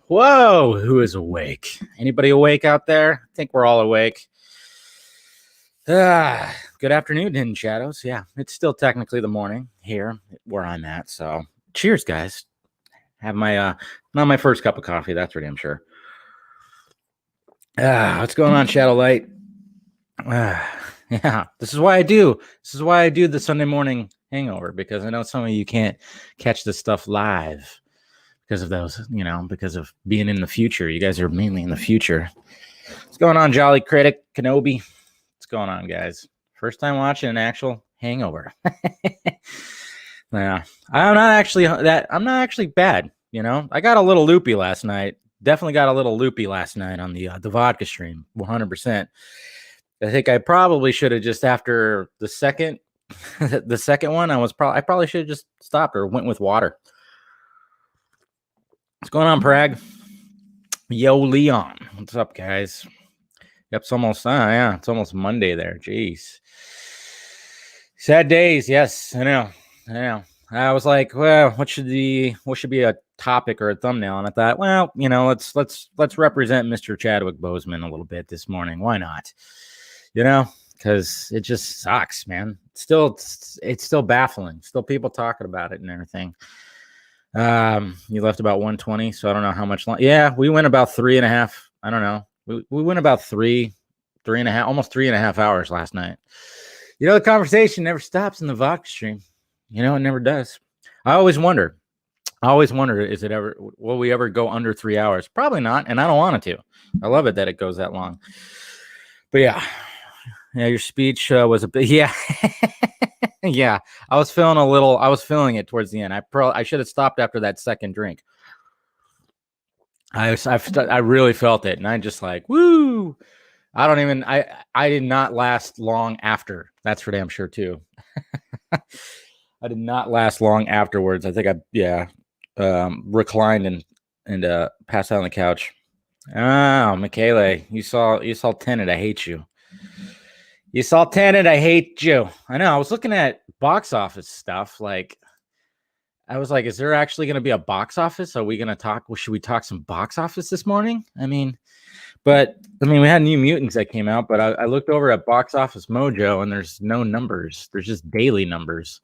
Whoa, who is awake? Anybody awake out there? I think we're all awake. Good afternoon, Hidden Shadows. Yeah, it's still technically the morning here where I'm at. So cheers, guys. Have my not my first cup of coffee, that's for damn sure. What's going on, Shadow Light? Yeah, this is why I do. This is why I do the Sunday morning hangover, because I know some of you can't catch this stuff live because of those, because of being in the future. You guys are mainly in the future. What's going on, Jolly Critic Kenobi? What's going on, guys? First time watching an actual hangover. Yeah, I'm not actually bad. I got a little loopy last night. Definitely got a little loopy last night on the vodka stream. 100%. I think I probably should have just after the second one. I probably should have just stopped or went with water. What's going on, Prag? Yo, Leon. What's up, guys? Yep, it's almost it's almost Monday there. Jeez. Sad days. Yes, I know. I was like, well, what should be a topic or a thumbnail? And I thought, well, let's represent Mr. Chadwick Boseman a little bit this morning. Why not? Because it just sucks, man. It's still baffling. Still people talking about it and everything. You left about 1:20, so I don't know how much long. Yeah, we went about 3.5. I don't know. We went about 3.5, almost 3.5 hours last night. The conversation never stops in the vodka stream. It never does. I always wonder, will we ever go under 3 hours? Probably not, and I don't want it to. I love it that it goes that long. But yeah, your speech was a bit, yeah. Yeah, I was feeling it towards the end. I should have stopped after that second drink. I really felt it, and I just like, woo. I did not last long after. That's for damn sure too. I did not last long afterwards. I think I reclined and passed out on the couch. Oh, Michele, you saw Tenet. I hate you. You saw Tenet. I hate you. I know. I was looking at box office stuff. Like, I was like, is there actually going to be a box office? Are we going to talk? Well, should we talk some box office this morning? We had New Mutants that came out, but I looked over at Box Office Mojo and there's no numbers. There's just daily numbers.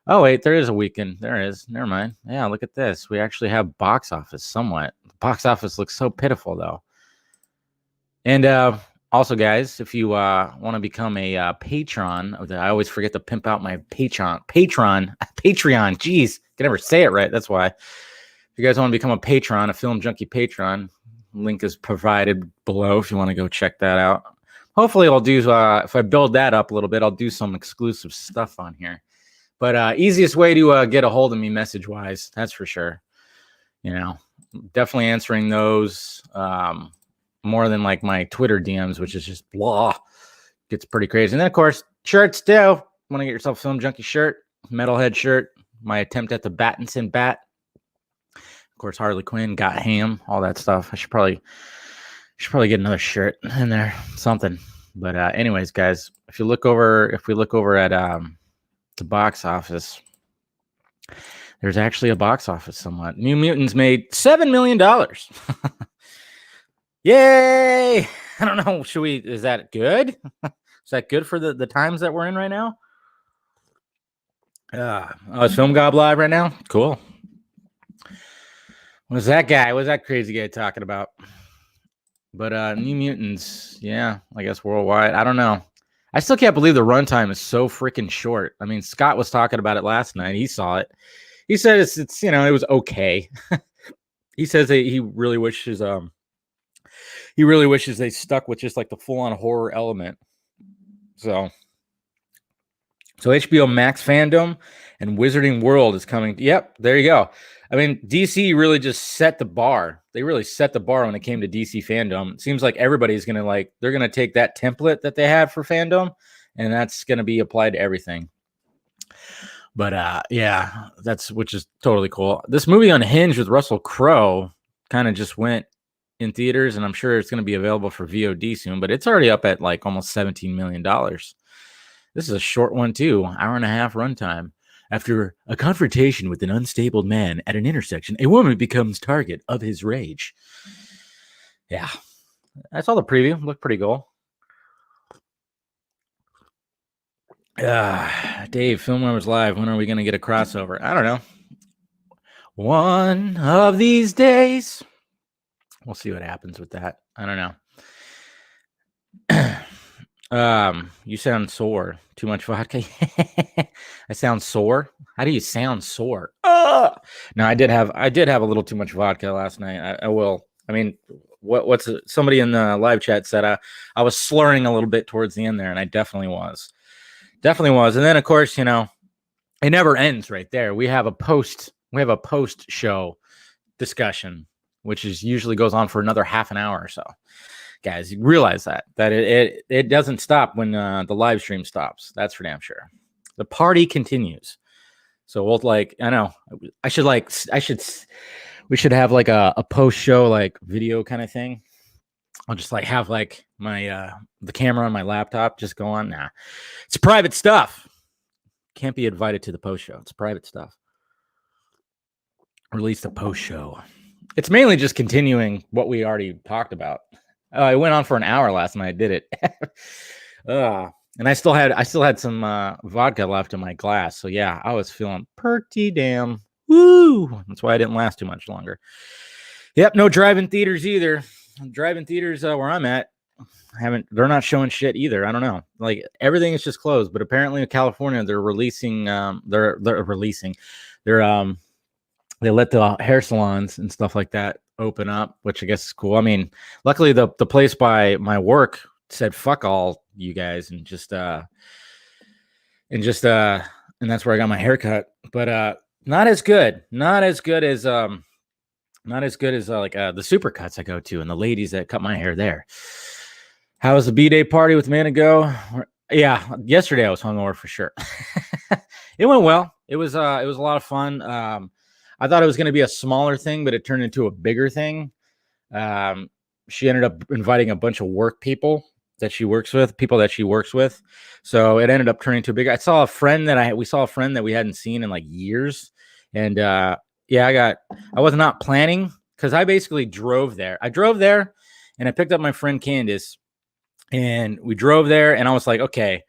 Oh, wait, there is a weekend. There is. Never mind. Yeah, look at this. We actually have box office somewhat. The box office looks so pitiful, though. And also, guys, if you want to become a patron, I always forget to pimp out my Patreon. Jeez, can never say it right. That's why. If you guys want to become a patron, a Film Junkie patron, link is provided below if you want to go check that out. Hopefully, I'll do if I build that up a little bit, I'll do some exclusive stuff on here. But easiest way to get a hold of me message-wise, that's for sure. Definitely answering those more than like my Twitter DMs, which is just blah. Gets pretty crazy. And then, of course, shirts too. Want to get yourself a Film Junkie shirt, Metalhead shirt, my attempt at the Battinson bat. Of course, Harley Quinn, Got Ham, all that stuff. I should probably get another shirt in there, something. But anyways, guys, if we look over at the box office, there's actually a box office somewhat. New Mutants made $7 million. Yay! I don't know. Is that good? Is that good for the times that we're in right now? Is Film Gob live right now? Cool. What's that crazy guy talking about? But New Mutants, yeah, I guess worldwide. I don't know. I still can't believe the runtime is so freaking short. Scott was talking about it last night. He saw it. He said it's it was okay. He says that he really wishes they stuck with just like the full-on horror element. So HBO Max fandom and Wizarding World is coming. Yep, there you go. DC really just set the bar. They really set the bar when it came to DC fandom. It seems like everybody's going to they're going to take that template that they had for fandom, and that's going to be applied to everything. But yeah, which is totally cool. This movie Unhinged with Russell Crowe kind of just went in theaters, and I'm sure it's going to be available for VOD soon, but it's already up at like almost $17 million. This is a short one too, hour and a half runtime. After a confrontation with an unstable man at an intersection, a woman becomes target of his rage. Yeah. I saw the preview. Looked pretty cool. Dave, Film Numbers Live. When are we going to get a crossover? I don't know. One of these days. We'll see what happens with that. I don't know. You sound sore. Too much vodka. I sound sore. How do you sound sore? No, I did have a little too much vodka last night. I will. I mean, what's somebody in the live chat said I was slurring a little bit towards the end there, and I definitely was. And then of course, it never ends right there. We have a post show discussion, which is usually goes on for another half an hour or so. Guys, you realize that it doesn't stop when the live stream stops. That's for damn sure. The party continues. So we'll I know we should have like a post show like video kind of thing. I'll just have like my the camera on my laptop just go on. Nah, it's private stuff. Can't be invited to the post show. It's private stuff. Release the post show. It's mainly just continuing what we already talked about. I went on for an hour last night. I did it. And I still had some vodka left in my glass. So yeah, I was feeling pretty damn woo. That's why I didn't last too much longer. Yep, no drive-in theaters either. Drive-in theaters where I'm at they're not showing shit either. I don't know. Like everything is just closed, but apparently in California they're releasing they let the hair salons and stuff like that open up, which I guess is cool. I mean, luckily the place by my work said fuck all you guys and that's where I got my hair cut. But not as good as the Supercuts I go to and the ladies that cut my hair there. How was the B-Day party with Man and Go? Yeah, yesterday I was hungover for sure. It went well. It was a lot of fun. I thought it was going to be a smaller thing, but it turned into a bigger thing. She ended up inviting a bunch of people that she works with. So it ended up turning to a bigger. We saw a friend that we hadn't seen in like years. And I was not planning because I basically drove there. And I picked up my friend Candace and we drove there and I was like, okay,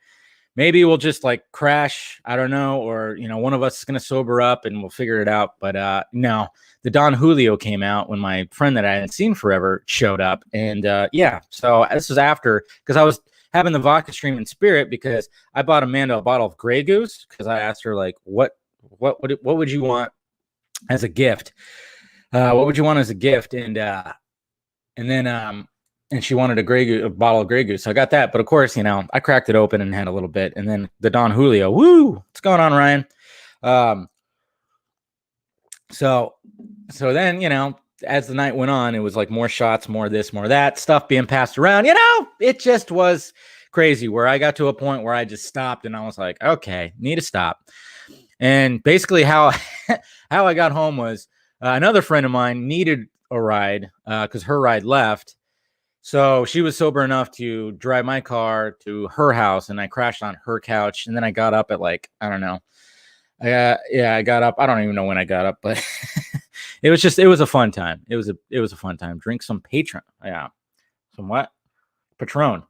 maybe we'll just like crash. I don't know. Or, one of us is going to sober up and we'll figure it out. But no, the Don Julio came out when my friend that I hadn't seen forever showed up. And so this was after, because I was having the vodka stream in spirit because I bought Amanda a bottle of Grey Goose because I asked her like, what would you want as a gift? What would you want as a gift? And she wanted a bottle of Grey Goose. So I got that. But of course, I cracked it open and had a little bit. And then the Don Julio, woo, what's going on, Ryan? So then, as the night went on, it was like more shots, more this, more that, stuff being passed around. It just was crazy where I got to a point where I just stopped and I was like, okay, need to stop. And basically how I got home was another friend of mine needed a ride because her ride left. So she was sober enough to drive my car to her house and I crashed on her couch. And then I got up at I don't know. I got up. I don't even know when I got up, but it was a fun time. It was a fun time. Drink some Patron. Yeah. Some what? Patron.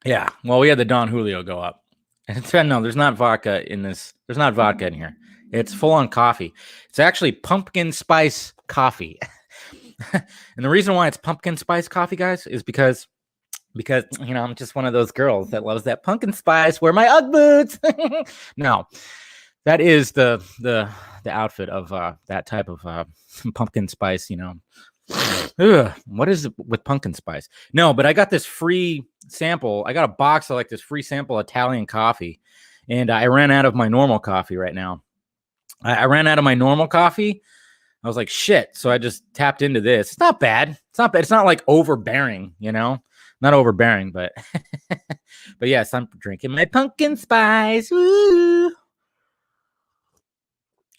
Yeah. Well, we had the Don Julio go up. And no, there's not vodka in this. There's not vodka in here. It's full on coffee. It's actually pumpkin spice coffee. And the reason why it's pumpkin spice coffee, guys, is because I'm just one of those girls that loves that pumpkin spice. Wear my UGG boots. No, that is the outfit of that type of pumpkin spice. Ugh, what is it with pumpkin spice? No, but I got this free sample. I got a box of this free sample Italian coffee, and I ran out of my normal coffee right now. I ran out of my normal coffee. I was like, shit. So I just tapped into this. It's not bad. It's not like overbearing, not overbearing, but, but yes, I'm drinking my pumpkin spice. Woo.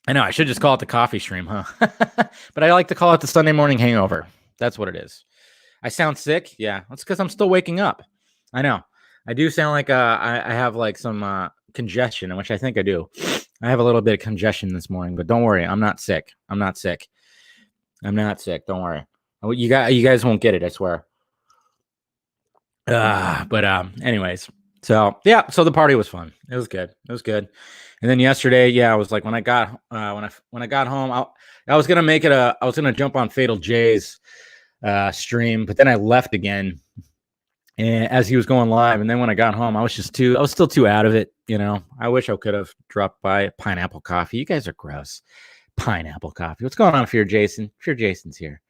I know I should just call it the coffee stream, huh? But I like to call it the Sunday morning hangover. That's what it is. I sound sick. Yeah. That's because I'm still waking up. I know I do sound like, I have like some congestion, which I think I do. I have a little bit of congestion this morning, but don't worry, I'm not sick. I'm not sick. Don't worry. You guys won't get it, I swear. But anyways, so yeah, so the party was fun. It was good. And then yesterday, yeah, I was like, when I got home, I was gonna jump on Fatal J's stream, but then I left again, and as he was going live, and then when I got home, I was still too out of it. I wish I could have dropped by Pineapple Coffee. You guys are gross. Pineapple Coffee. What's going on, Fear Jason? Fear Jason's here.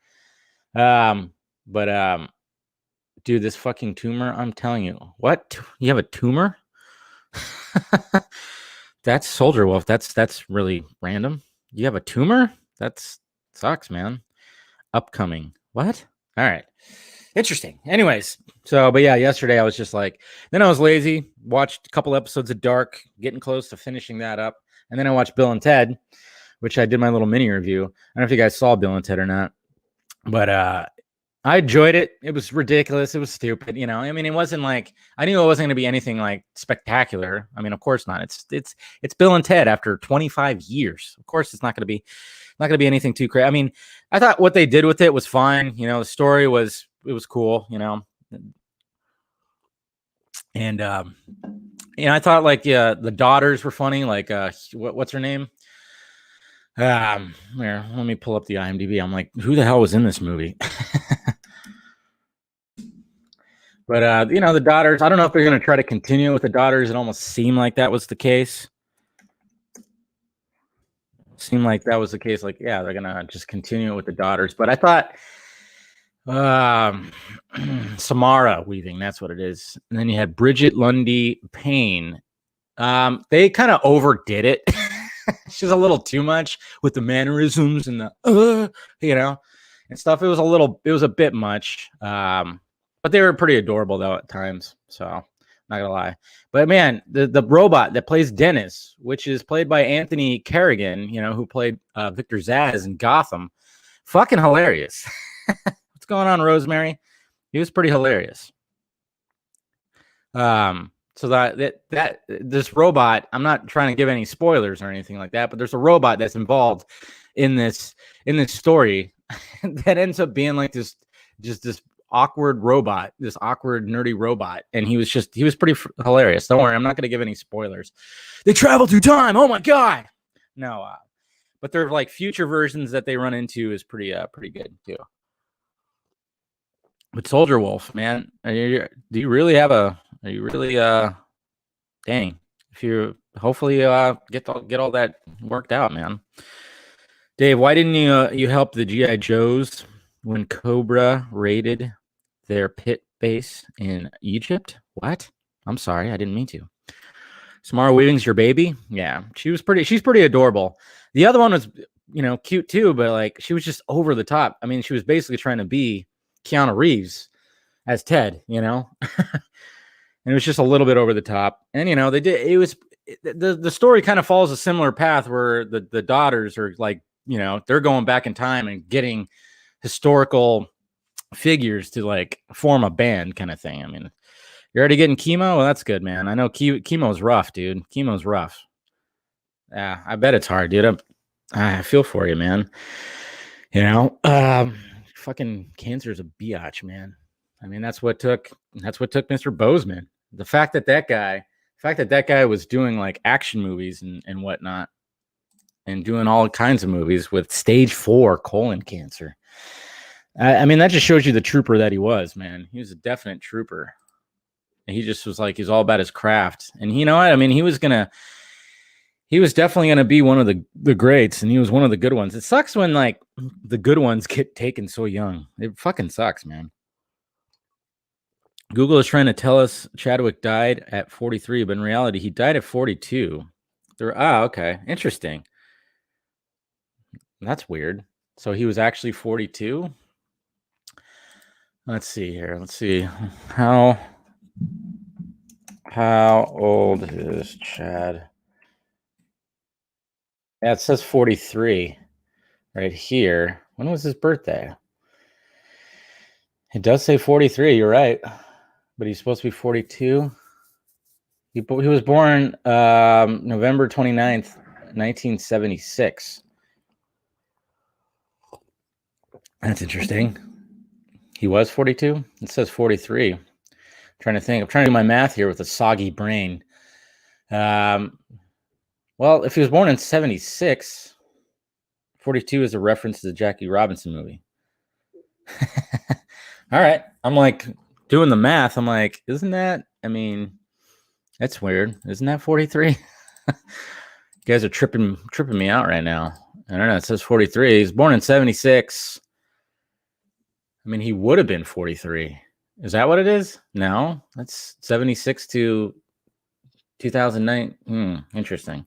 But dude, this fucking tumor, I'm telling you. What? You have a tumor? That's Soldier Wolf. That's really random. You have a tumor? That sucks, man. Upcoming. What? All right. Interesting. Anyways, but yeah, yesterday I was just like, then I was lazy, watched a couple episodes of Dark, getting close to finishing that up. And then I watched Bill and Ted, which I did my little mini review. I don't know if you guys saw Bill and Ted or not, but I enjoyed it. It was ridiculous. It was stupid. I mean, it wasn't like, I knew it wasn't going to be anything like spectacular. I mean, of course not. It's Bill and Ted after 25 years. Of course, it's not going to be anything too crazy. I mean, I thought what they did with it was fine. The story was cool. And I thought like the daughters were funny. Like what's her name? Here, let me pull up the IMDb. I'm like, who the hell was in this movie? But the daughters, I don't know if they're going to try to continue with the daughters. It almost seemed like that was the case. Like, yeah, they're going to just continue with the daughters. But I thought Samara Weaving, that's what it is. And then you had Bridget Lundy Payne. They kind of overdid it. She's a little too much with the mannerisms and the and stuff. It was a bit much. But they were pretty adorable though at times. So not gonna lie. But man, the robot that plays Dennis, which is played by Anthony Carrigan, who played Victor Zsasz in Gotham, fucking hilarious. What's going on, Rosemary? He was pretty hilarious. So that this robot, I'm not trying to give any spoilers or anything like that, but there's a robot that's involved in this story that ends up being like this awkward robot, this awkward nerdy robot, and he was pretty hilarious. Don't worry, I'm not going to give any spoilers. They travel through time. Oh my god. No, but they're like future versions that they run into is pretty good too. But Soldier Wolf, man, are you really dang, if you hopefully get all that worked out, man. Dave, why didn't you help the GI Joes when Cobra raided their pit base in Egypt? What? I'm sorry, I didn't mean to. Samara Weaving's your baby? Yeah, she's pretty adorable. The other one was, cute too, but like she was just over the top. I mean, she was basically trying to be Keanu Reeves as Ted, and it was just a little bit over the top. And they did. It was the story kind of follows a similar path where the daughters are like, they're going back in time and getting historical figures to like form a band kind of thing. I mean, you're already getting chemo. Well, that's good, man. I know chemo's rough, dude. Chemo's rough. Yeah, I bet it's hard, dude. I feel for you, man. Fucking cancer is a biatch, man. I mean, that's what took Mr. Bozeman. The fact that that guy was doing like action movies and whatnot, and doing all kinds of movies with stage 4 colon cancer. I mean, that just shows you the trooper that he was, man. He was a definite trooper. And he just was like, he's all about his craft. And you know what? I mean, he was definitely gonna be one of the greats, and he was one of the good ones. It sucks when like the good ones get taken so young. It fucking sucks, man. Google is trying to tell us Chadwick died at 43, but in reality, he died at 42. Okay. Interesting. That's weird. So he was actually 42? Let's see here. Let's see. How old is Chad? Yeah, it says 43 right here. When was his birthday? It does say 43. You're right. But he's supposed to be 42. He was born November 29th, 1976. That's interesting. He was 42? It says 43. I'm trying to think. I'm trying to do my math here with a soggy brain. Well, if he was born in 76, 42 is a reference to the Jackie Robinson movie. All right. I'm like doing the math. I'm like, isn't that, I mean, that's weird. Isn't that 43? You guys are tripping me out right now. I don't know. It says 43. He's born in 76. I mean, he would have been 43. Is that what it is? No, that's 76 to 2009. Interesting.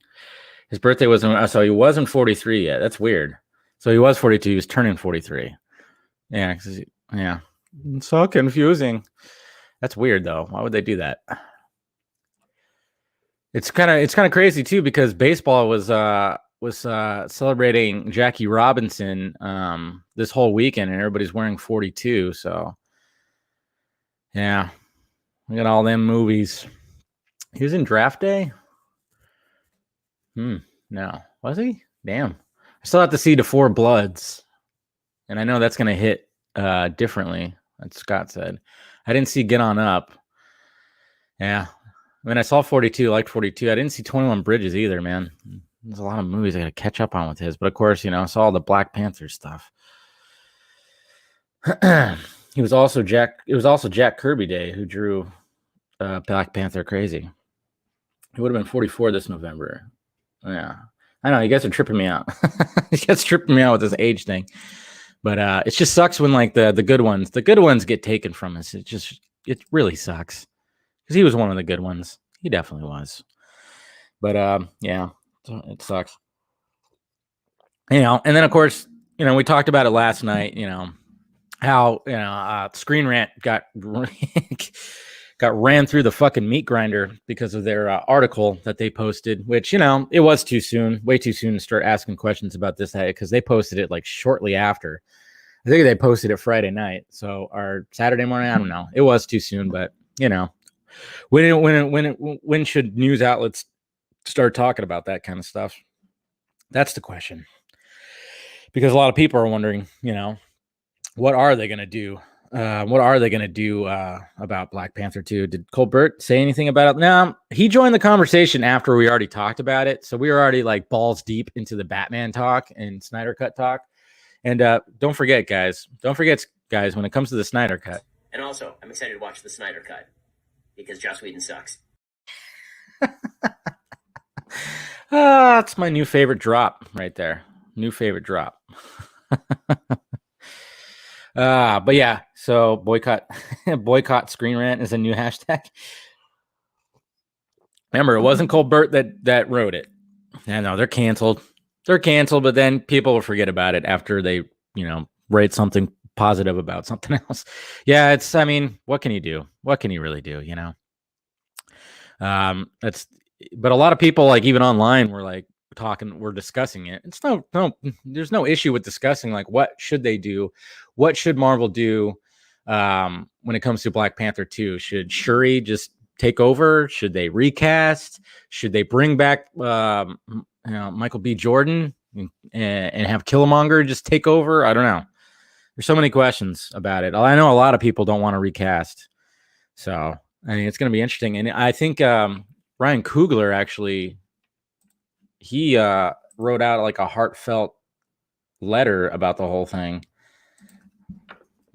His birthday wasn't, so he wasn't 43 yet. That's weird. So he was 42. He was turning 43. Yeah. Yeah. It's so confusing. That's weird though. Why would they do that? It's kind of crazy too, because baseball was celebrating Jackie Robinson this whole weekend, and everybody's wearing 42. So yeah, we got all them movies. He was in Draft Day. No, was he? Damn, I still have to see The Four Bloods, and I know that's gonna hit differently. That's Scott said. I didn't see Get On Up. Yeah. I mean, I saw 42, liked 42. I didn't see 21 Bridges either, man. There's a lot of movies I got to catch up on with his. But of course, I saw all the Black Panther stuff. It was also Jack Kirby Day who drew Black Panther Crazy. He would have been 44 this November. Yeah. I know, you guys are tripping me out. You guys are tripping me out with this age thing. But it just sucks when like the good ones get taken from us. It really sucks. Because he was one of the good ones. He definitely was. But yeah, it sucks. And then of course, we talked about it last night, how Screen Rant got ran through the fucking meat grinder because of their article that they posted, which, it was too soon, way too soon to start asking questions about this, because they posted it like shortly after. I think they posted it Friday night. So, or Saturday morning, I don't know. It was too soon, but when should news outlets start talking about that kind of stuff? That's the question. Because a lot of people are wondering, what are they going to do? What are they going to do about Black Panther 2? Did Colbert say anything about it? No, he joined the conversation after we already talked about it. So we were already like balls deep into the Batman talk and Snyder Cut talk. And don't forget, guys, when it comes to the Snyder Cut. And also, I'm excited to watch the Snyder Cut. Because Joss Whedon sucks. That's my new favorite drop right there. New favorite drop. But yeah, so boycott Screen Rant is a new hashtag. Remember, it wasn't Colbert that wrote it. I know they're canceled. But then people will forget about it after they, write something positive about something else. Yeah, what can you do? What can you really do? But a lot of people, like even online, were like we're discussing it. It's there's no issue with discussing like what should they do, what should Marvel do when it comes to Black Panther 2. Should Shuri just take over? Should they recast? Should they bring back Michael B. Jordan and have Killmonger just take over? I don't know. There's so many questions about it. I know a lot of people don't want to recast. So, it's going to be interesting. And I think Ryan Coogler actually, he wrote out like a heartfelt letter about the whole thing.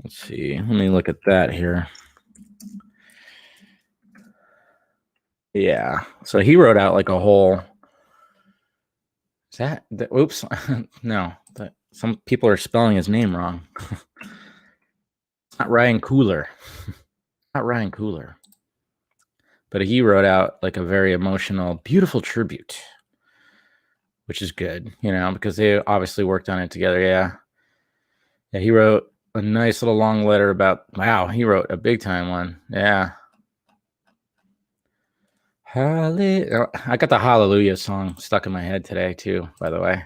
Let's see. Let me look at that here. Yeah. So he wrote out like a whole... Is that... Oops. No. Some people are spelling his name wrong. Not Ryan Coogler. Not Ryan Coogler. But he wrote out like a very emotional, beautiful tribute, which is good, because they obviously worked on it together. Yeah. Yeah, he wrote a nice little long letter about... Wow, he wrote a big time one. Yeah. I got the Hallelujah song stuck in my head today too, by the way.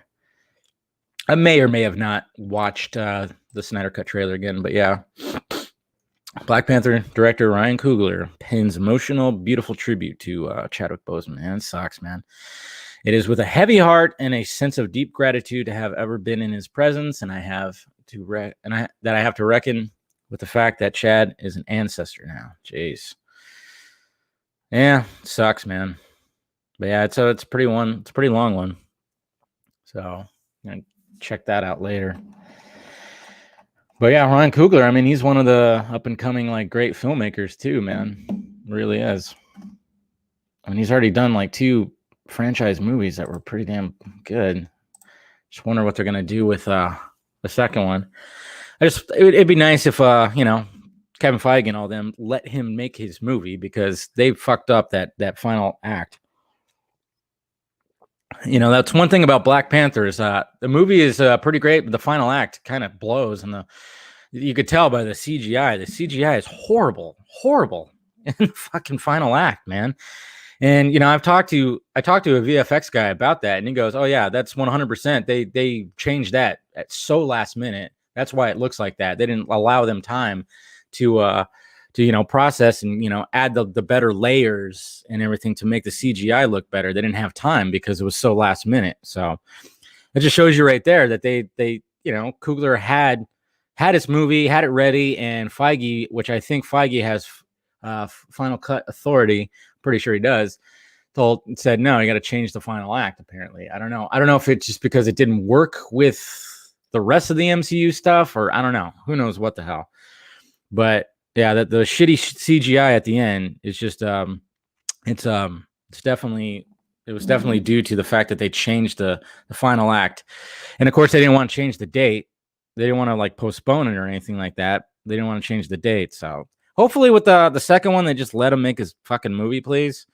I may or may have not watched the Snyder Cut trailer again, but yeah. Black Panther director Ryan Coogler pins emotional, beautiful tribute to Chadwick Boseman. Man, it sucks, man. It is with a heavy heart and a sense of deep gratitude to have ever been in his presence, and I have to I have to reckon with the fact that Chad is an ancestor now. Jeez. Yeah, sucks, man. But yeah, it's a pretty long one. So I'm gonna check that out later. But yeah, Ryan Coogler, I mean, he's one of the up and coming like great filmmakers too, man. Really is. I mean, he's already done like 2 franchise movies that were pretty damn good. Just wonder what they're gonna do with the second one. It'd be nice if Kevin Feige and all them let him make his movie, because they fucked up that final act. That's one thing about Black Panther is the movie is pretty great, but the final act kind of blows, and you could tell by the CGI. The CGI is horrible in the fucking final act, man. And I talked to a VFX guy about that, and he goes, "Oh yeah, that's 100%. They changed that at so last minute. That's why it looks like that. They didn't allow them time to process and add the better layers and everything to make the CGI look better. They didn't have time because it was so last minute. So it just shows you right there that they Coogler had his movie, had it ready, and Feige, which I think Feige has final cut authority, pretty sure he does, said no, you got to change the final act. Apparently, I don't know if it's just because it didn't work with the rest of the MCU stuff, or I don't know, who knows what the hell. But yeah, the shitty CGI at the end is just it was definitely due to the fact that they changed the final act. And of course they didn't want to change the date. They didn't want to like postpone it or anything like that. They didn't want to change the date. So hopefully with the second one, they just let him make his fucking movie, please.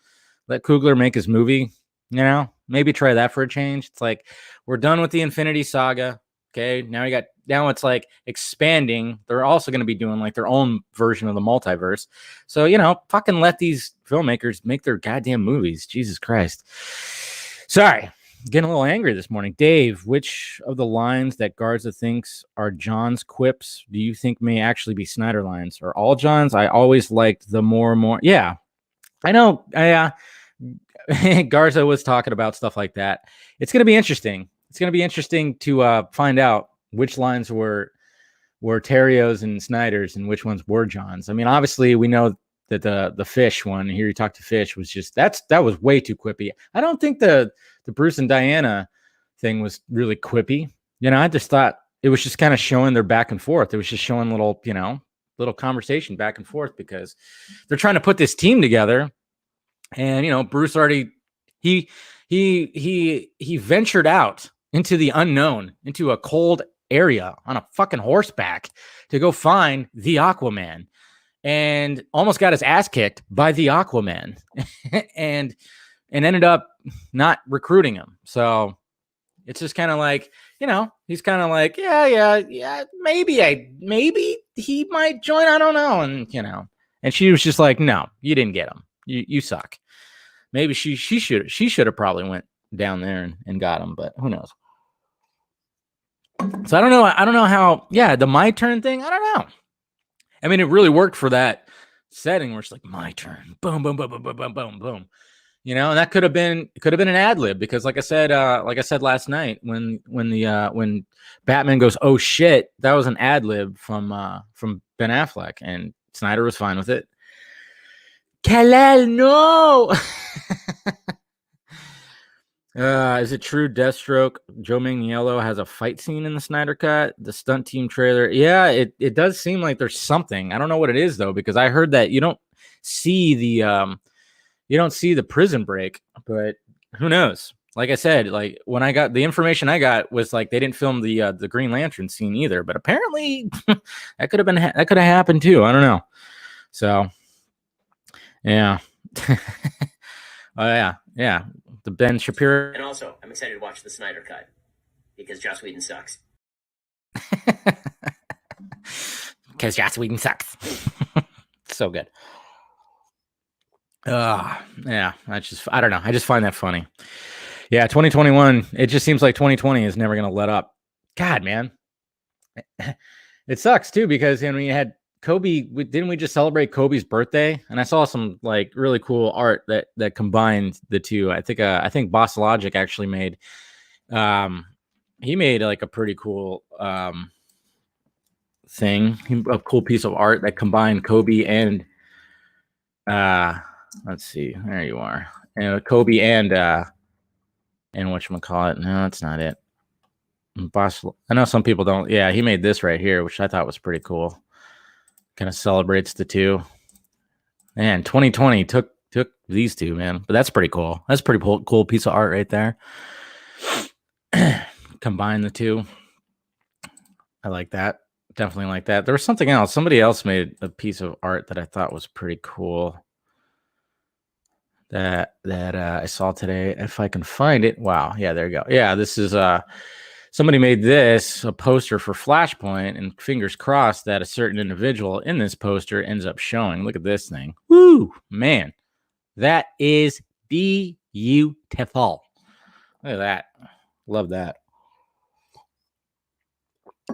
Let Coogler make his movie, maybe try that for a change. It's like, we're done with the Infinity Saga. Okay, now it's like expanding. They're also going to be doing like their own version of the multiverse. So, fucking let these filmmakers make their goddamn movies. Jesus Christ. Sorry, getting a little angry this morning. Dave, which of the lines that Garza thinks are John's quips do you think may actually be Snyder lines? Or all John's? I always liked the more. Yeah, I know. Garza was talking about stuff like that. It's going to be interesting. It's going to be interesting to find out which lines were Terrio's and Snyder's and which ones were John's. I mean, obviously, we know that the Fish one, here you talk to Fish, was just that was way too quippy. I don't think the Bruce and Diana thing was really quippy. I just thought it was just kind of showing their back and forth. It was just showing little conversation back and forth, because they're trying to put this team together. And Bruce already he ventured out into the unknown, into a cold area on a fucking horseback to go find the Aquaman, and almost got his ass kicked by the Aquaman and ended up not recruiting him. So it's just kind of like, he's kind of like, yeah, maybe he might join. I don't know. And she was just like, no, you didn't get him. You suck. Maybe she should have probably went down there and got him, but who knows? So I don't know how. Yeah, the my turn thing. I don't know. I mean, it really worked for that setting where it's like my turn, boom, boom, boom, boom, boom, boom, boom, boom. And that could have been an ad lib, because like I said last night when Batman goes, oh shit, that was an ad lib from Ben Affleck, and Snyder was fine with it. Kal-El, no. Is it true Deathstroke Joe Manganiello has a fight scene in the Snyder Cut? The stunt team trailer. Yeah, it does seem like there's something. I don't know what it is though, because I heard that you don't see the prison break, but who knows? Like I said, like when I got the information I got was like they didn't film the Green Lantern scene either, but apparently that could have happened too. I don't know. So yeah. Oh yeah. The Ben Shapiro. And also, I'm excited to watch the Snyder Cut, because Joss Whedon sucks. Because Joss Whedon sucks. So good. Yeah. I don't know. I just find that funny. Yeah, 2021. It just seems like 2020 is never going to let up. God, man. It sucks too, because you had Kobe, didn't we just celebrate Kobe's birthday? And I saw some like really cool art that combined the two. I think Boss Logic actually made he made like a pretty cool thing, a cool piece of art that combined Kobe and let's see, there you are. And Kobe and whatchamacallit. No, that's not it. Boss, I know some people don't. Yeah, he made this right here, which I thought was pretty cool. Kind of celebrates the two. Man, 2020 took these two, man. But that's pretty cool. That's a pretty cool piece of art right there. Combine the two. I like that. Definitely like that. There was something else. Somebody else made a piece of art that I thought was pretty cool. That I saw today. If I can find it. Wow. Yeah, there you go. Yeah, this is somebody made this a poster for Flashpoint, and fingers crossed that a certain individual in this poster ends up showing. Look at this thing. Woo, man. That is beautiful. Look at that. Love that.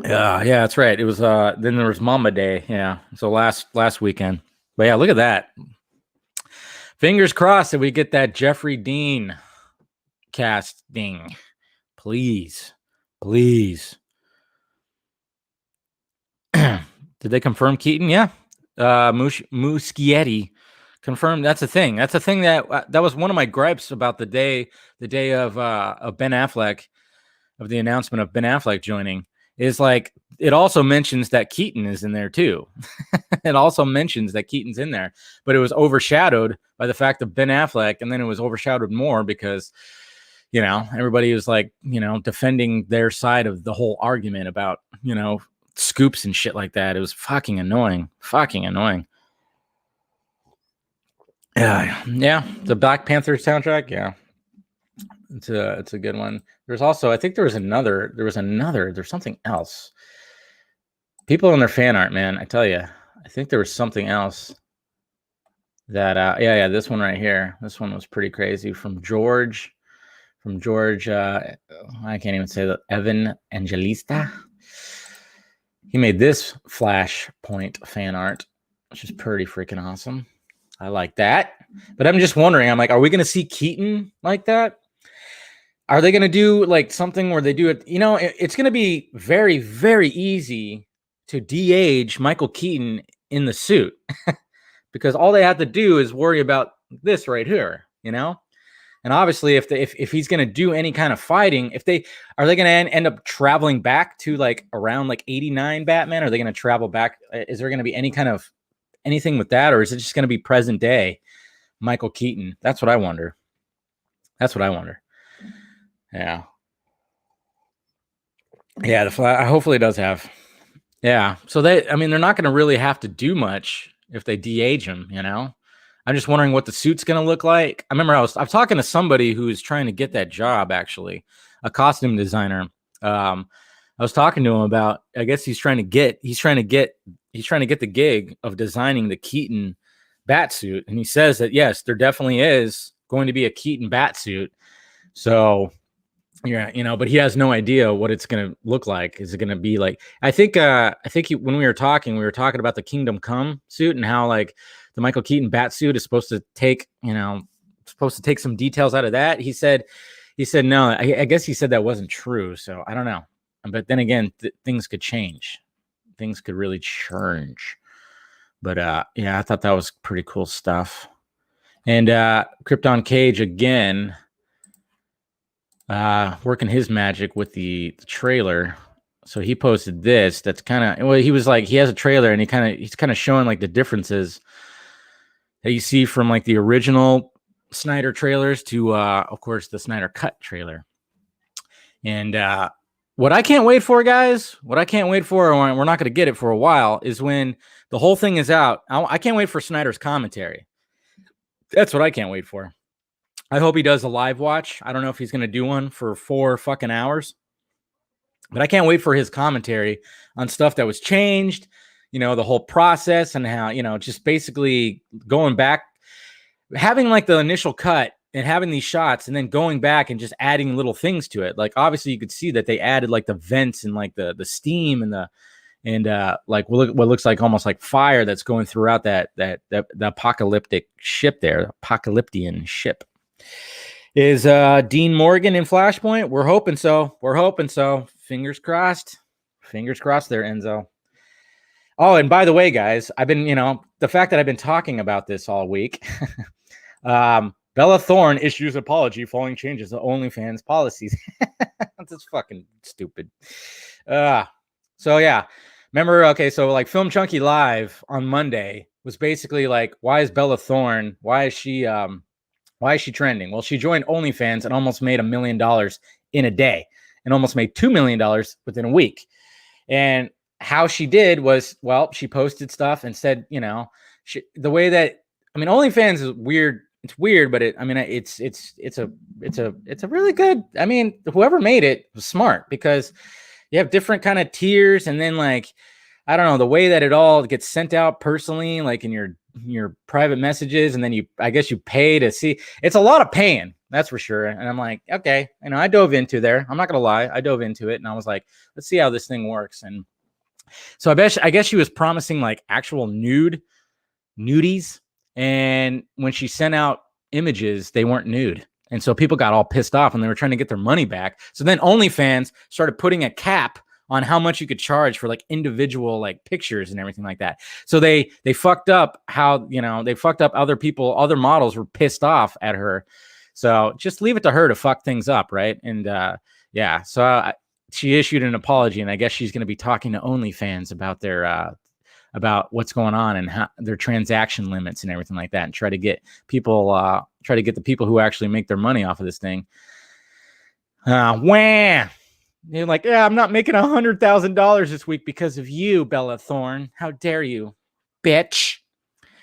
Yeah, that's right. It was then there was Mamba Day. Yeah. So last weekend. But yeah, look at that. Fingers crossed that we get that Jeffrey Dean casting. Please. Did they confirm Keaton? Yeah. Muschietti confirmed. That's a thing. That's a thing that was one of my gripes about the day of Ben Affleck, of the announcement of Ben Affleck joining, is like it also mentions that Keaton is in there too. It also mentions that Keaton's in there, but it was overshadowed by the fact of Ben Affleck, and then it was overshadowed more because everybody was like, defending their side of the whole argument about, scoops and shit like that. It was fucking annoying. Yeah. The Black Panther soundtrack. Yeah. It's a good one. There's also, I think there's something else. People in their fan art, man. I tell you, I think there was something else that, this one right here. This one was pretty crazy from George, I can't even say that, Evan Angelista. He made this Flashpoint fan art, which is pretty freaking awesome. I like that. But I'm just wondering, I'm like, are we going to see Keaton like that? Are they going to do like something where they do it? It's going to be very, very easy to de-age Michael Keaton in the suit because all they have to do is worry about this right here, And obviously, if he's going to do any kind of fighting, are they going to end up traveling back to like around like 89 Batman? Are they going to travel back? Is there going to be any kind of anything with that, or is it just going to be present day Michael Keaton? That's what I wonder. Yeah. Hopefully it does have. Yeah. So they're not going to really have to do much if they de-age him, I'm just wondering what the suit's going to look like. I remember I was talking to somebody who's trying to get that job, actually, a costume designer. I was talking to him about, I guess he's trying to get the gig of designing the Keaton bat suit. And he says that, yes, there definitely is going to be a Keaton bat suit. So, yeah, but he has no idea what it's going to look like. Is it going to be like, I think when we were talking about the Kingdom Come suit and how like the Michael Keaton bat suit is supposed to take some details out of that. He said, no, I guess he said that wasn't true. So I don't know. But then again, things could change. Things could really change. But I thought that was pretty cool stuff. And Krypton Cage again, working his magic with the trailer. So he posted this. That's kind of, he was like, he has a trailer and he's kind of showing like the differences that you see from like the original Snyder trailers to, of course, the Snyder Cut trailer. And what I can't wait for, guys, and we're not going to get it for a while, is when the whole thing is out. I can't wait for Snyder's commentary. That's what I can't wait for. I hope he does a live watch. I don't know if he's going to do one for 4 fucking hours, but I can't wait for his commentary on stuff that was changed, the whole process and how, just basically going back, having like the initial cut and having these shots and then going back and just adding little things to it. Like, obviously you could see that they added like the vents and like the steam and and like what looks like almost like fire that's going throughout the apocalyptic ship there, apocalyptian ship. Is Dean Morgan in Flashpoint? We're hoping so. Fingers crossed. Fingers crossed there, Enzo. Oh, and by the way, guys, I've been, the fact that I've been talking about this all week. Bella Thorne issues apology following changes to OnlyFans policies. That's just fucking stupid. So yeah, remember? Okay, so like Film Chunky Live on Monday was basically like, why is Bella Thorne? Why is she trending? Well, she joined OnlyFans and almost made $1 million in a day, and almost made $2 million within a week. And how she did was, well, she posted stuff and said, the way that, OnlyFans is weird. It's weird, but it's a really good. Whoever made it was smart, because you have different kind of tiers, and then like, I don't know, the way that it all gets sent out personally, like in your private messages, and then I guess you pay to see. It's a lot of paying, that's for sure. And I'm like, okay, I dove into there. I'm not gonna lie, I dove into it, and I was like, let's see how this thing works. And so I guess she was promising like actual nudies. And when she sent out images, they weren't nude. And so people got all pissed off, and they were trying to get their money back. So then OnlyFans started putting a cap on how much you could charge for like individual like pictures and everything like that. So they fucked up how, they fucked up other models were pissed off at her. So just leave it to her to fuck things up, right? And yeah, so she issued an apology, and I guess she's going to be talking to OnlyFans about their about what's going on and how their transaction limits and everything like that, and try to get the people who actually make their money off of this thing. Wham! You're like, yeah, I'm not making $100,000 this week because of you, Bella Thorne. How dare you, bitch?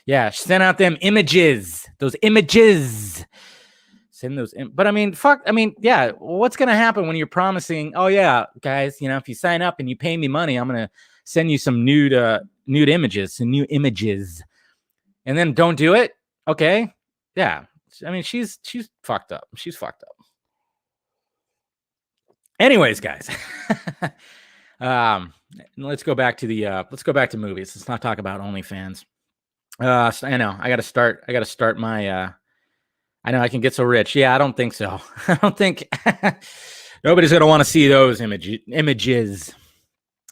Yeah, send out them images. Those images. Send those. But yeah. What's gonna happen when you're promising? Oh yeah, guys, if you sign up and you pay me money, I'm gonna send you some nude images, some new images, and then don't do it. Okay, yeah. She's fucked up. She's fucked up. Anyways, guys, let's go back to movies. Let's not talk about OnlyFans. I know I got to start my. I know I can get so rich. Yeah, I don't think so. I don't think nobody's gonna want to see those images.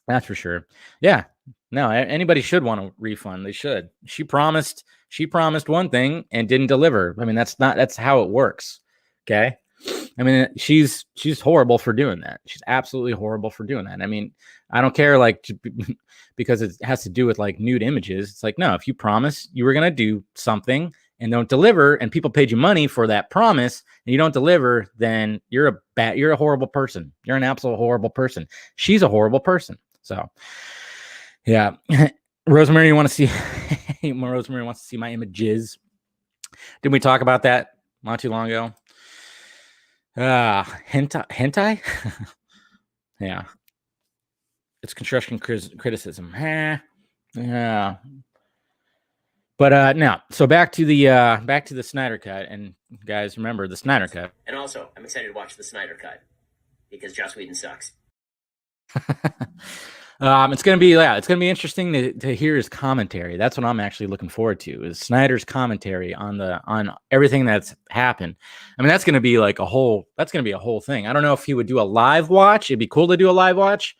That's for sure. Yeah. No, anybody should want a refund. They should. She promised one thing and didn't deliver. That's how it works. Okay. She's horrible for doing that. She's absolutely horrible for doing that. I don't care, like, because it has to do with like nude images. It's like, no, if you promise you were going to do something and don't deliver, and people paid you money for that promise and you don't deliver, then you're a horrible person. You're an absolute horrible person. She's a horrible person. So yeah. Rosemary, you want to see Rosemary wants to see my images. Didn't we talk about that not too long ago? Hentai? Yeah. It's construction criticism. Yeah. But now, so back to the Snyder Cut, and guys, remember the Snyder Cut. And also, I'm excited to watch the Snyder Cut because Joss Whedon sucks. It's gonna be interesting to hear his commentary. That's what I'm actually looking forward to, is Snyder's commentary on everything that's happened. That's gonna be like a whole thing. I don't know if he would do a live watch. It'd be cool to do a live watch,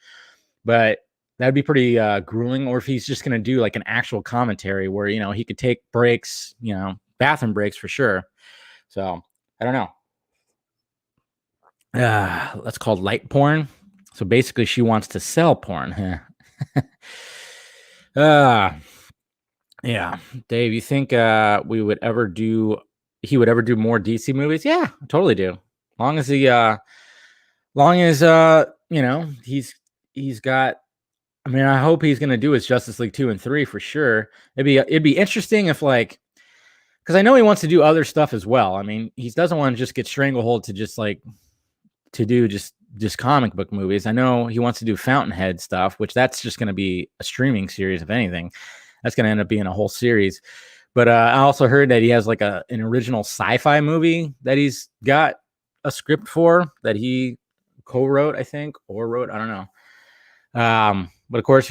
but that'd be pretty grueling. Or if he's just gonna do like an actual commentary where he could take breaks, bathroom breaks for sure. So I don't know. That's called light porn. So basically, she wants to sell porn. Yeah. Dave, you think he would ever do more DC movies? Yeah, I totally do. Long as he's got. I hope he's gonna do his Justice League 2 and 3 for sure. It'd be interesting if, like, because I know he wants to do other stuff as well. He doesn't want to just get Stranglehold to do just comic book movies. I know he wants to do Fountainhead stuff, which that's just going to be a streaming series. If anything, that's going to end up being a whole series. But I also heard that he has like an original sci-fi movie that he's got a script for, that he co-wrote, I think, or wrote. I don't know. but of course,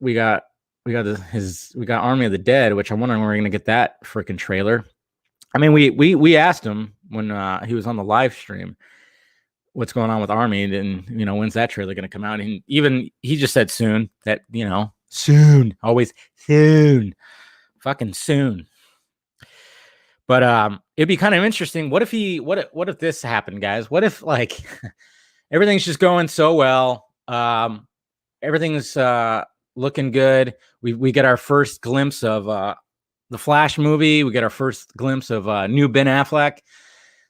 we got Army of the Dead, which I'm wondering when we're gonna get that freaking trailer. I mean, we asked him when he was on the live stream what's going on with Army, and when's that trailer gonna come out? And even he just said soon. That soon, always soon, fucking soon. But it'd be kind of interesting. What if this happened, guys? What if like everything's just going so well? Everything's looking good. We get our first glimpse of the Flash movie. We get our first glimpse of new Ben Affleck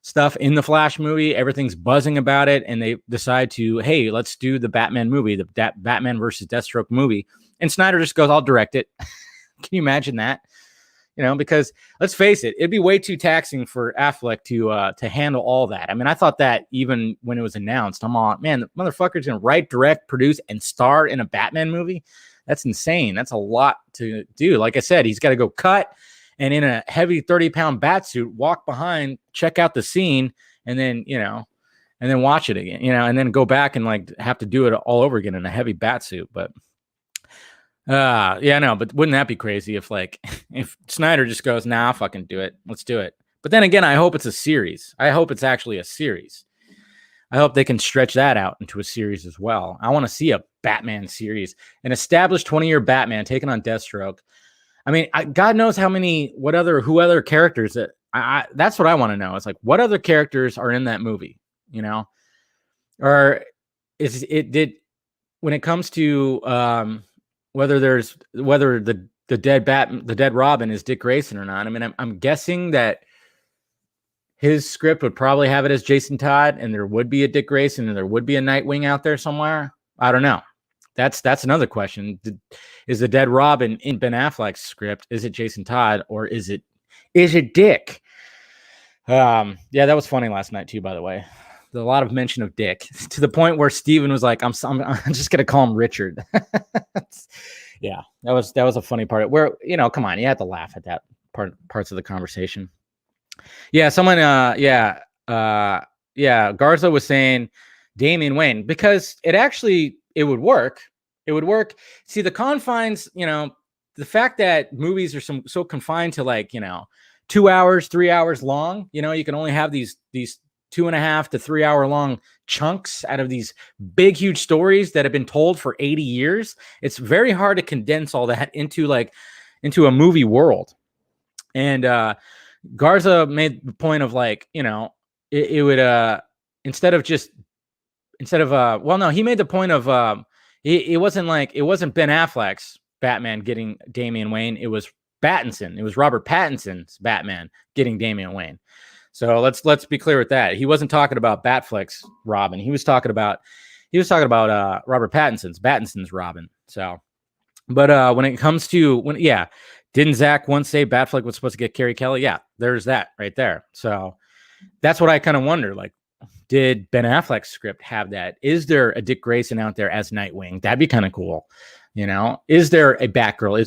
stuff in the Flash movie. Everything's buzzing about it, and they decide to, hey, let's do the Batman movie, the Batman versus Deathstroke movie. And Snyder just goes, I'll direct it. Can you imagine that? Because let's face it, it'd be way too taxing for Affleck to handle all that. I mean, I thought that even when it was announced, I'm all, man, the motherfucker's gonna write, direct, produce, and star in a Batman movie. That's insane. That's a lot to do. Like I said, he's got to go cut and in a heavy 30-pound bat suit, walk behind, check out the scene, and then watch it again, and then go back and like have to do it all over again in a heavy bat suit. But but wouldn't that be crazy if Snyder just goes, nah, I'll fucking do it. Let's do it. But then again, I hope it's a series. I hope it's actually a series. I hope they can stretch that out into a series as well. I want to see a Batman series, an established 20-year Batman taking on Deathstroke. I mean, God knows who other characters that that's what I want to know. It's like, what other characters are in that movie, or when it comes to, whether the dead Robin is Dick Grayson or not. I mean, I'm guessing that his script would probably have it as Jason Todd, and there would be a Dick Grayson, and there would be a Nightwing out there somewhere. I don't know. That's another question. Is the dead Robin in Ben Affleck's script? Is it Jason Todd, or is it Dick? Yeah, that was funny last night too, by the way. A lot of mention of Dick, to the point where Steven was like, I'm just gonna call him Richard. Yeah, that was a funny part where, come on, you had to laugh at that parts of the conversation. Yeah, someone Garza was saying Damian Wayne, because it would work. It would work. See, the confines, the fact that movies are so confined to 2 hours, 3 hours long, you can only have these 2.5 to 3 hour long chunks out of these big, huge stories that have been told for 80 years. It's very hard to condense all that into a movie world. And Garza made the point of it would he made the point of it wasn't Ben Affleck's Batman getting Damian Wayne. It was Pattinson. It was Robert Pattinson's Batman getting Damian Wayne. So let's be clear with that. He wasn't talking about Batfleck's Robin. He was talking about Robert Pattinson's Robin. So, but when it comes to didn't Zach once say Batfleck was supposed to get Carrie Kelly? Yeah, there's that right there. So that's what I kind of wonder. Like, did Ben Affleck's script have that? Is there a Dick Grayson out there as Nightwing? That'd be kind of cool. Is there a Batgirl?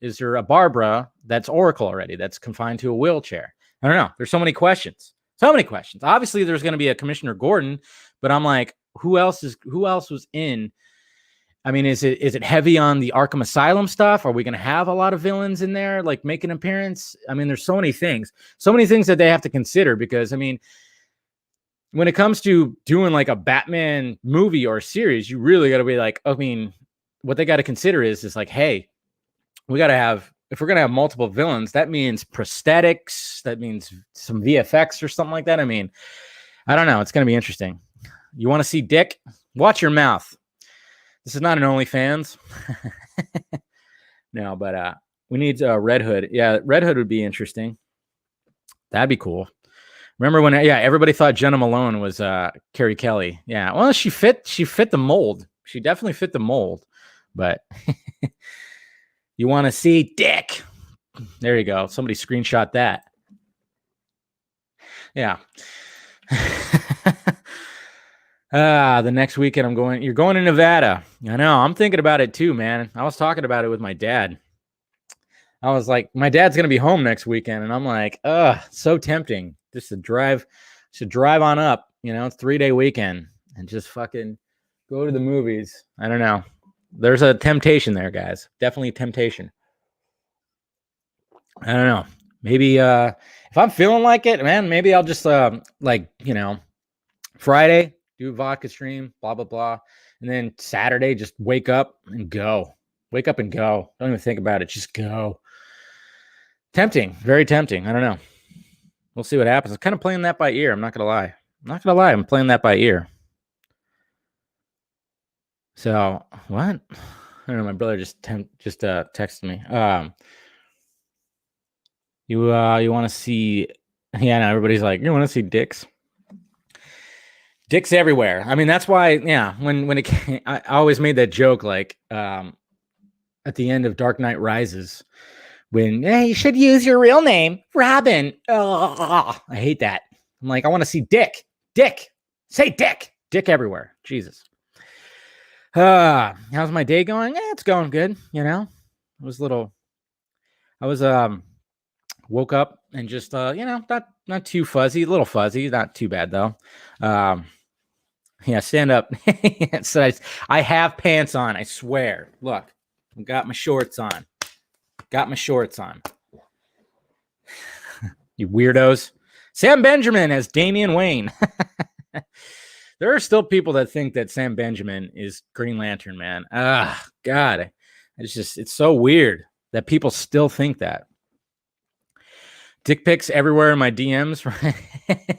Is there a Barbara that's Oracle already, that's confined to a wheelchair? I don't know. There's so many questions. Obviously, there's going to be a Commissioner Gordon, but I'm like, who else was in? I mean, is it heavy on the Arkham Asylum stuff? Are we going to have a lot of villains in there, like make an appearance? I mean, there's so many things that they have to consider, because I mean, when it comes to doing like a Batman movie or series, you really got to be like, I mean, what they got to consider is like, hey, we got to have, if we're going to have multiple villains, that means prosthetics, that means some VFX or something like that. I mean, I don't know. It's going to be interesting. You want to see Dick? Watch your mouth. This is not an OnlyFans. No, but we need Red Hood. Yeah, Red Hood would be interesting. That'd be cool. Remember when, everybody thought Jenna Malone was Carrie Kelly. Yeah, well, she fit the mold. She definitely fit the mold. But you want to see Dick? There you go. Somebody screenshot that. Yeah. The next weekend you're going to Nevada. I know. I'm thinking about it too, man. I was talking about it with my dad. I was like, my dad's going to be home next weekend. And I'm like, so tempting just to drive on up, it's 3-day weekend and just fucking go to the movies. I don't know. There's a temptation there, guys. Definitely temptation. I don't know. Maybe if I'm feeling like it, man, maybe I'll just Friday do vodka stream, blah blah blah, and then Saturday just wake up and go. Wake up and go. Don't even think about it. Just go. Tempting. Very tempting. I don't know. We'll see what happens. I'm kind of playing that by ear. I'm not gonna lie. I'm playing that by ear. So what? I don't know. My brother just texted me. You want to see? Yeah, no, everybody's like, you want to see dicks? Dicks everywhere. I mean, that's why. Yeah, when it came, I always made that joke, like at the end of Dark Knight Rises, when you should use your real name, Robin. Oh, I hate that. I'm like, I want to see dick. Say dick everywhere. Jesus. How's my day going? It's going good. You know, I was woke up and just not too fuzzy, a little fuzzy, not too bad though. Stand up. So I have pants on, I swear. Look, I got my shorts on. You weirdos. Sam Benjamin as Damian Wayne. There are still people that think that Sam Benjamin is Green Lantern, man. God. It's so weird that people still think that. Dick pics everywhere in my DMs,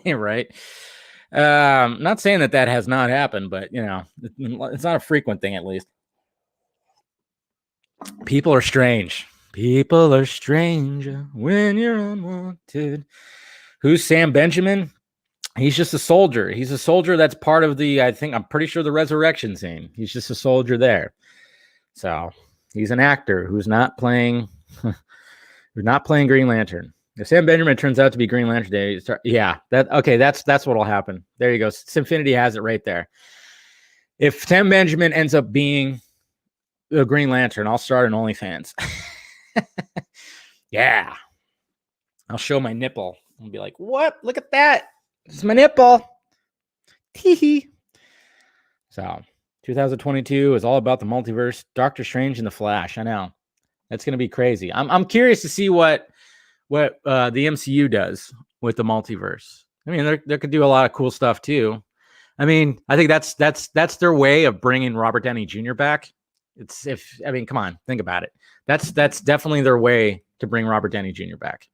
right? Not saying that has not happened, but it's not a frequent thing, at least. People are strange. People are strange when you're unwanted. Who's Sam Benjamin? He's just a soldier. He's a soldier that's part of I'm pretty sure the resurrection scene. He's just a soldier there. So he's an actor who's not playing Green Lantern. If Sam Benjamin turns out to be Green Lantern Day, that's what'll happen. There you go. Sinfinity has it right there. If Sam Benjamin ends up being the Green Lantern, I'll start an OnlyFans. Yeah. I'll show my nipple and be like, what? Look at that. It's my nipple. Tee-hee. So 2022 is all about the multiverse. Doctor Strange and the Flash. I know. That's going to be crazy. I'm curious to see what the MCU does with the multiverse. I mean, they could do a lot of cool stuff too. I mean, I think that's their way of bringing Robert Downey Jr. back. Come on, think about it. That's definitely their way to bring Robert Downey Jr. back.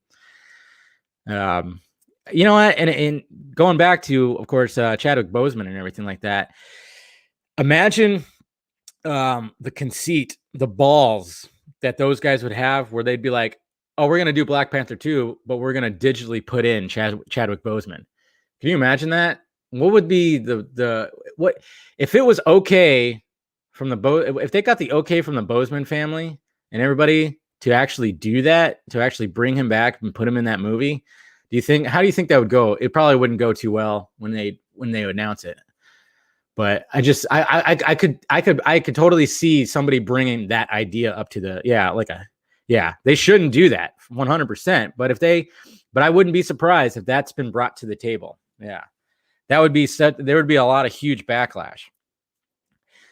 You know what? And going back to, of course, Chadwick Boseman and everything like that. Imagine the conceit, the balls that those guys would have, where they'd be like, oh, we're going to do Black Panther 2, but we're going to digitally put in Chadwick Boseman. Can you imagine that? What would be what if it was okay from if they got the okay from the Boseman family and everybody to actually do that, to actually bring him back and put him in that movie? How do you think that would go? It probably wouldn't go too well when they announce it. But I could totally see somebody bringing that idea up to they shouldn't do that 100%. But I wouldn't be surprised if that's been brought to the table. Yeah, there would be a lot of huge backlash.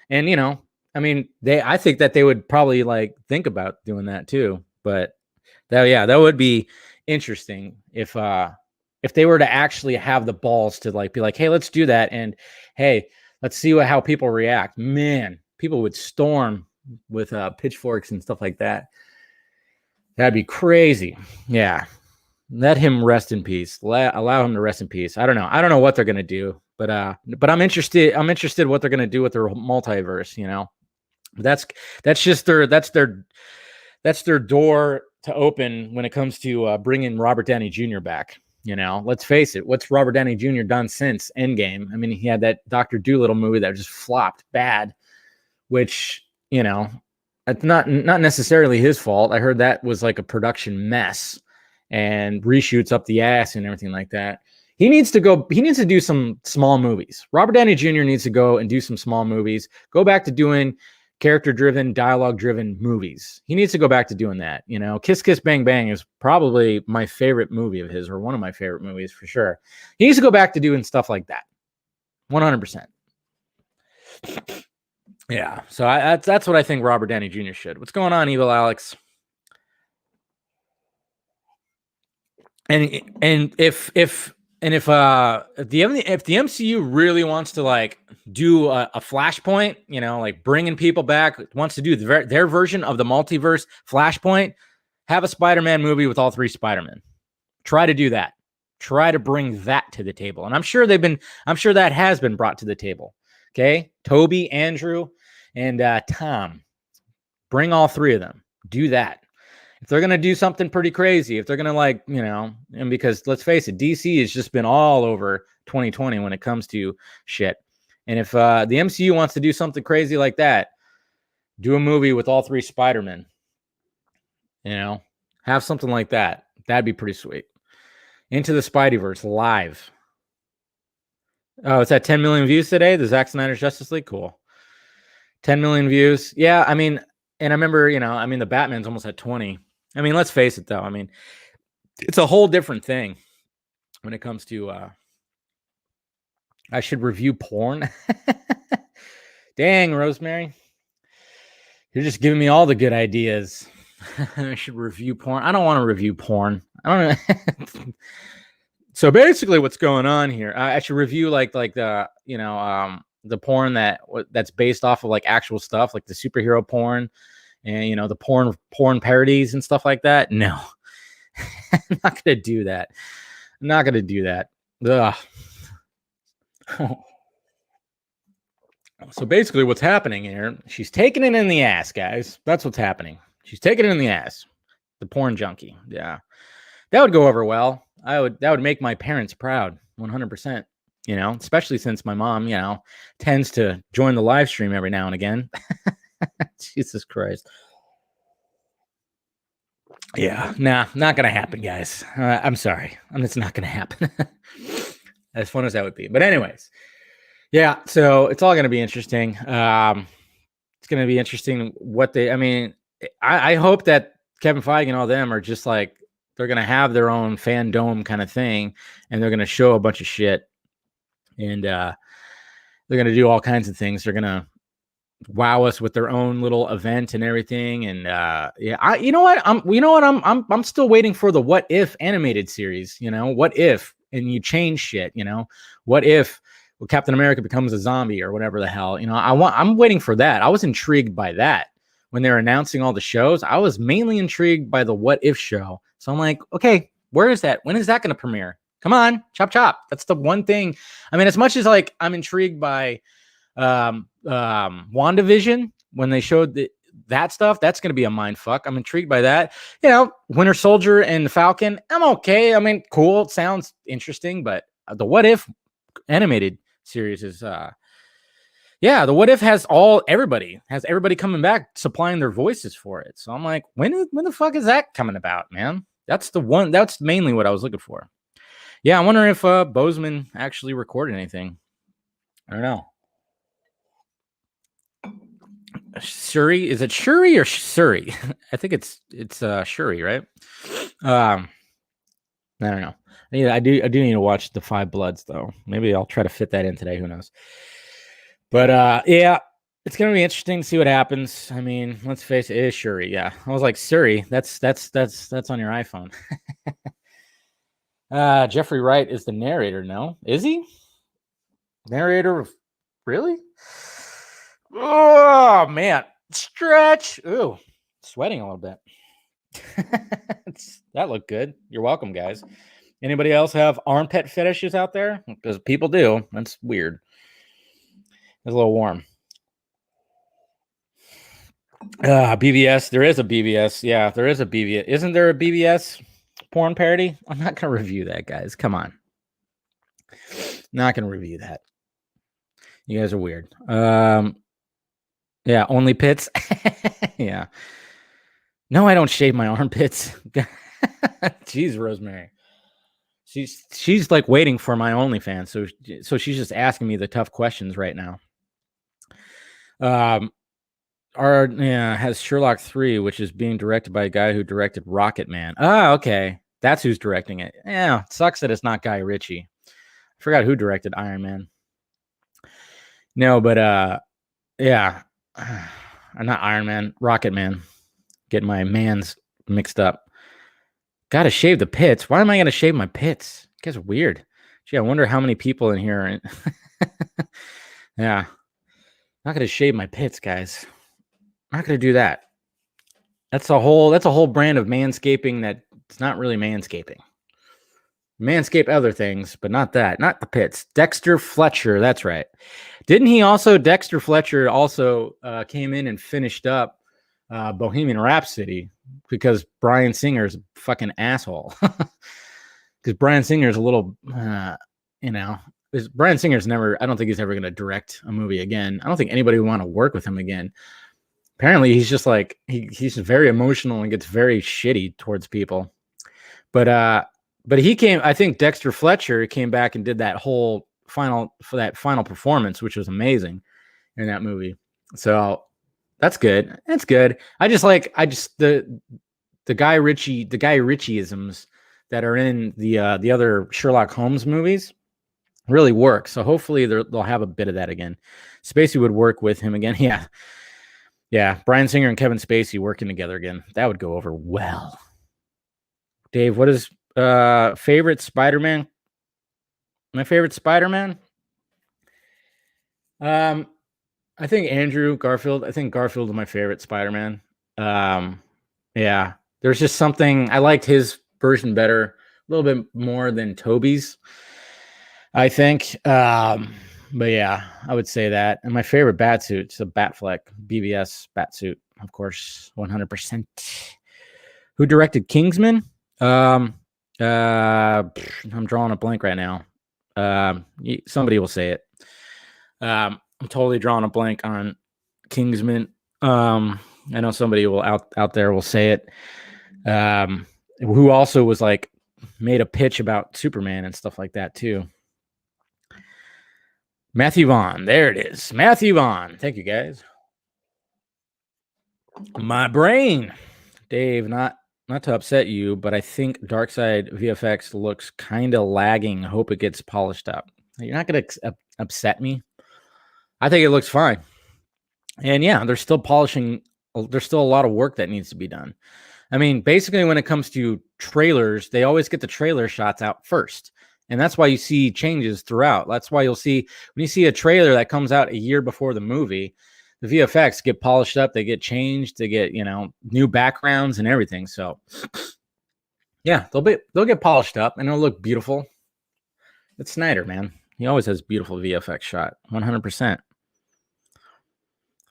And, I think that they would probably think about doing that too. But that would be interesting if they were to actually have the balls to be like, hey, let's do that. And hey, let's see how people react. Man, people would storm with pitchforks and stuff like that. That'd be crazy. Yeah. Let him rest in peace. Allow him to rest in peace. I don't know what they're going to do, but I'm interested what they're going to do with their multiverse, That's their door to open when it comes to bringing Robert Downey Jr. back. Let's face it. What's Robert Downey Jr. done since Endgame? I mean, he had that Dr. Dolittle movie that just flopped bad, which, it's not necessarily his fault. I heard that was like a production mess and reshoots up the ass and everything like that. He needs to do some small movies. Robert Downey Jr. needs to go and do some small movies. Go back to doing character-driven, dialogue-driven movies. He needs to go back to doing that. Kiss Kiss Bang Bang is probably my favorite movie of his, or one of my favorite movies for sure. He needs to go back to doing stuff like that. 100%. Yeah. So that's what I think Robert Downey Jr. should. What's going on, Evil Alex? And if the MCU really wants to like do a Flashpoint, you know, like bringing people back, wants to do their version of the multiverse Flashpoint, have a Spider-Man movie with all three Spider-Men. Try to do that. Try to bring that to the table. And I'm sure that has been brought to the table. Okay. Toby, Andrew, and Tom. Bring all three of them. Do that. If they're going to do something pretty crazy, if they're going to like, you know, and because let's face it, DC has just been all over 2020 when it comes to shit. And if the MCU wants to do something crazy like that, do a movie with all three Spider-Men, you know, have something like that. That'd be pretty sweet. Into the Spideyverse live. Oh, it's at 10 million views today. The Zack Snyder's Justice League. Cool. 10 million views. Yeah. I mean, and I remember, you know, I mean, the Batman's almost at 20. I mean, let's face it though. I mean, it's a whole different thing when it comes to, I should review porn. Dang, Rosemary. You're just giving me all the good ideas. I should review porn. I don't want to review porn. I don't know. So basically what's going on here, I should review like the, you know, the porn that's based off of like actual stuff, like the superhero porn and, you know, the porn parodies and stuff like that. No, I'm not going to do that. I'm not going to do that. Ugh. So basically what's happening here, she's taking it in the ass, guys. That's what's happening. She's taking it in the ass. The porn junkie. Yeah. That would go over well. That would make my parents proud. 100%. You know, especially since my mom, you know, tends to join the live stream every now and again. Jesus Christ. Yeah, nah, not gonna happen, guys. I'm sorry. It's not gonna happen. As fun as that would be. But anyways, yeah, so it's all gonna be interesting. It's gonna be interesting what they, I mean, I hope that Kevin Feige and all them are just like, they're gonna have their own fandom kind of thing, and they're gonna show a bunch of shit. And they're going to do all kinds of things. They're going to wow us with their own little event and everything. And yeah, you know what? I'm still waiting for the What If animated series. You know, what if, and you change shit. You know, what if Captain America becomes a zombie or whatever the hell. You know, I'm waiting for that. I was intrigued by that when they were announcing all the shows. I was mainly intrigued by the What If show. So I'm like, okay, where is that? When is that going to premiere? Come on, chop chop. That's the one thing. I mean, as much as like I'm intrigued by WandaVision when they showed that stuff, that's going to be a mind fuck. I'm intrigued by that. You know, Winter Soldier and the Falcon, I'm okay. I mean, cool. It sounds interesting, but the What If animated series is yeah, the What If has everybody coming back supplying their voices for it. So I'm like, when the fuck is that coming about, man? That's mainly what I was looking for. Yeah, I wonder if Bozeman actually recorded anything. I don't know. Shuri, is it Shuri or Shuri? I think it's Shuri, right? I don't know. I do need to watch The Five Bloods though. Maybe I'll try to fit that in today. Who knows? But yeah, it's gonna be interesting to see what happens. I mean, let's face it, it is Shuri. Yeah, I was like Suri. That's on your iPhone. Jeffrey Wright is the narrator. No, is he? Narrator of really? Oh man, stretch. Ooh, sweating a little bit. That looked good. You're welcome, guys. Anybody else have armpit fetishes out there? Because people do. That's weird. It's a little warm. BBS. There is a BBS. Yeah, there is a BBS. Isn't there a BBS porn parody? I'm not going to review that, guys. Come on. Not going to review that. You guys are weird. Yeah, only pits. Yeah. No, I don't shave my armpits. Jeez, Rosemary. She's like waiting for my OnlyFans, so she's just asking me the tough questions right now. Has Sherlock 3, which is being directed by a guy who directed Rocket Man. Ah, okay. That's who's directing it. Yeah, it sucks that it's not Guy Ritchie. I forgot who directed Iron Man. No, but yeah. I'm not Iron Man, Rocket Man. Getting my mans mixed up. Gotta shave the pits. Why am I gonna shave my pits? You guys are weird. Gee, I wonder how many people in here are. Yeah. Not gonna shave my pits, guys. Not gonna do that. That's a whole brand of manscaping that it's not really manscaping. Manscape other things, but not that. Not the pits. Dexter Fletcher, that's right. Didn't he also, Dexter Fletcher also came in and finished up Bohemian Rhapsody because Bryan Singer's a fucking asshole. Because Bryan Singer's a little, Bryan Singer's never, I don't think he's ever going to direct a movie again. I don't think anybody would want to work with him again. Apparently, he's just like, he's very emotional and gets very shitty towards people. But he came, I think Dexter Fletcher came back and did that whole final performance, which was amazing in that movie. So that's good. That's good. The Guy Ritchie-isms that are in the other Sherlock Holmes movies really work. So hopefully they'll have a bit of that again. Spacey would work with him again. Yeah. Yeah. Bryan Singer and Kevin Spacey working together again. That would go over well. Dave, what is favorite Spider-Man? My favorite Spider-Man? I think Andrew Garfield. I think Garfield is my favorite Spider-Man. Yeah. There's just something, I liked his version better, a little bit more than Tobey's, I think. But yeah, I would say that. And my favorite Batsuit is a Batfleck BBS Batsuit, of course, 100%. Who directed Kingsman? I'm drawing a blank right now. Somebody will say it. I'm totally drawing a blank on Kingsman. I know somebody will out there will say it. Who also was like made a pitch about Superman and stuff like that too. Matthew Vaughn. There it is. Matthew Vaughn. Thank you, guys. My brain. Dave, not to upset you, but I think Darkseid VFX looks kind of lagging. Hope it gets polished up. You're not going to upset me. I think it looks fine. And yeah, they're still polishing. There's still a lot of work that needs to be done. I mean, basically, when it comes to trailers, they always get the trailer shots out first. And that's why you see changes throughout. That's why you'll see when you see a trailer that comes out a year before the movie, the VFX get polished up, they get changed, they get, new backgrounds and everything. So yeah, they'll get polished up and it'll look beautiful. It's Snyder, man. He always has beautiful VFX shot. 100%.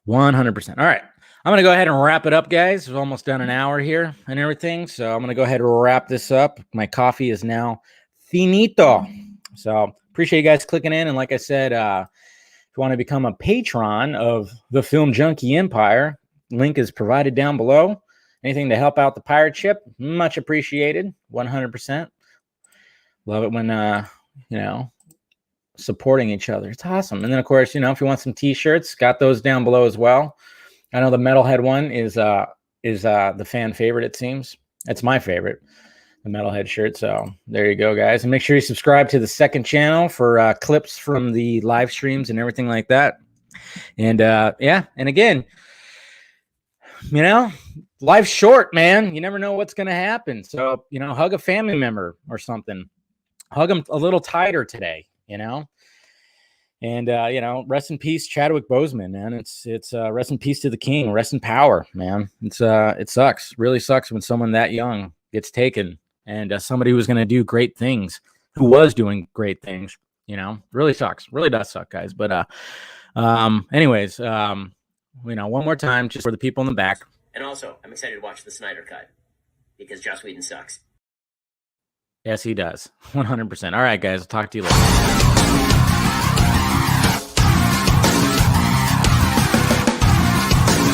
100%. All right. I'm going to go ahead and wrap it up, guys. We've almost done an hour here and everything. So I'm going to go ahead and wrap this up. My coffee is now finito. So appreciate you guys clicking in. And like I said, if you want to become a patron of the Film Junkie Empire, link is provided down below. Anything to help out the pirate ship, much appreciated. 100%. Love it when, supporting each other. It's awesome. And then, of course, if you want some t-shirts, got those down below as well. I know the Metalhead one is the fan favorite, it seems. It's my favorite, the Metalhead shirt. So there you go, guys. And make sure you subscribe to the second channel for clips from the live streams and everything like that. And yeah, and again, life's short, man. You never know what's going to happen. So, hug a family member or something. Hug them a little tighter today, And, rest in peace, Chadwick Boseman, man. It's rest in peace to the king. Rest in power, man. It sucks. Really sucks when someone that young gets taken and somebody who's going to do great things, who was doing great things, really sucks. Really does suck, guys. But anyways, one more time, just for the people in the back. And also, I'm excited to watch the Snyder Cut because Joss Whedon sucks. Yes, he does. 100%. All right, guys. I'll talk to you later.